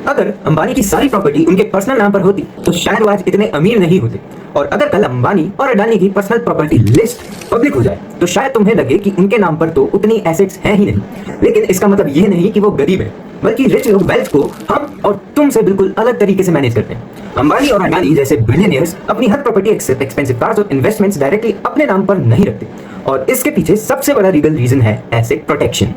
अगर अंबानी की सारी प्रॉपर्टी उनके पर्सनल नाम पर होती तो शायद वो आज इतने अमीर नहीं होते। और अगर कल अंबानी और अडानी की पर्सनल प्रॉपर्टी लिस्ट पब्लिक हो जाए तो शायद तुम्हें लगे कि उनके नाम पर तो उतनी एसेट्स हैं ही नहीं। लेकिन इसका मतलब ये नहीं कि वो गरीब है, बल्कि रिच लोग वेल्थ को हम और तुम से बिल्कुल अलग तरीके से मैनेज करते हैं। अंबानी और अडानी जैसे बिलियनियर्स अपनी हर प्रॉपर्टी एक्सेप्ट एक्सपेंसिव कार्स और इन्वेस्टमेंट्स डायरेक्टली अपने नाम पर नहीं रखते, और इसके पीछे सबसे बड़ा लीगल रीजन है एसेट प्रोटेक्शन।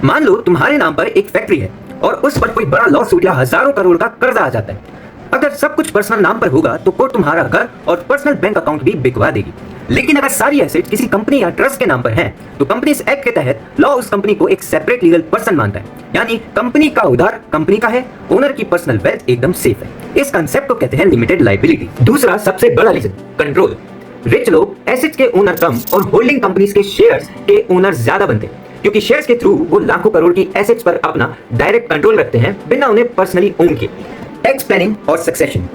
मान लो तुम्हारे नाम पर एक फैक्ट्री है और उस पर कोई बड़ा लॉ सूट या हजारों करोड़ का कर्जा आ जाता है। अगर सब कुछ पर्सनल नाम पर होगा तो कोर्ट तुम्हारा घर और पर्सनल बैंक अकाउंट भी बिकवा देगी। लेकिन अगर सारी एसेट किसी कंपनी या ट्रस्ट के नाम पर हैं, तो कंपनीज एक्ट के तहत लॉ उस कंपनी को एक सेपरेट लीगल पर्सन मानता है, यानी कंपनी का उधार कंपनी का है, ओनर की पर्सनल वेल्थ एकदम सेफ है। इस कंसेप्ट को कहते हैं लिमिटेड लायबिलिटी। दूसरा सबसे बड़ा रीजन कंट्रोल। रिच लोग एसेट्स के ओनर कम और होल्डिंग कंपनीज के शेयर्स के ओनर ज्यादा बनते हैं, क्योंकि शेयर्स के थ्रू वो लाखों करोड़ की एसेट्स पर अपना डायरेक्ट कंट्रोल रखते हैं बिना उन्हें पर्सनली ओन किए। टैक्स प्लानिंग और सक्सेशन।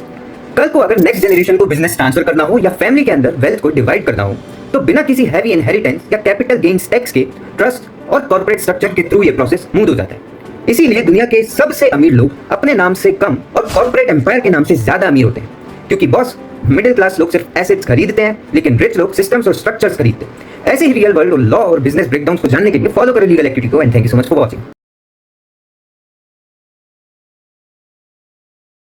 कल को अगर नेक्स्ट जनरेशन को बिजनेस ट्रांसफर करना हो या फैमिली के अंदर वेल्थ को डिवाइड करना हो, तो बिना किसी हैवी इनहेरिटेंस या कैपिटल गेन्स टैक्स के ट्रस्ट और कॉर्पोरेट स्ट्रक्चर के थ्रू ये प्रोसेस स्मूथ हो जाता है। इसीलिए दुनिया के सबसे अमीर लोग अपने नाम से कम और कॉर्पोरेट एम्पायर के नाम से ज्यादा अमीर होते हैं, क्योंकि बॉस मिडिल क्लास लोग सिर्फ एसेट्स खरीदते हैं, लेकिन रिच लोग सिस्टम्स और स्ट्रक्चर्स खरीदते हैं। ऐसे ही रियल वर्ल्ड और लॉ और बिजनेस ब्रेकडाउन को जानने के लिए फॉलो करो लीगल एक्टिविटी को। And thank you so much for watching.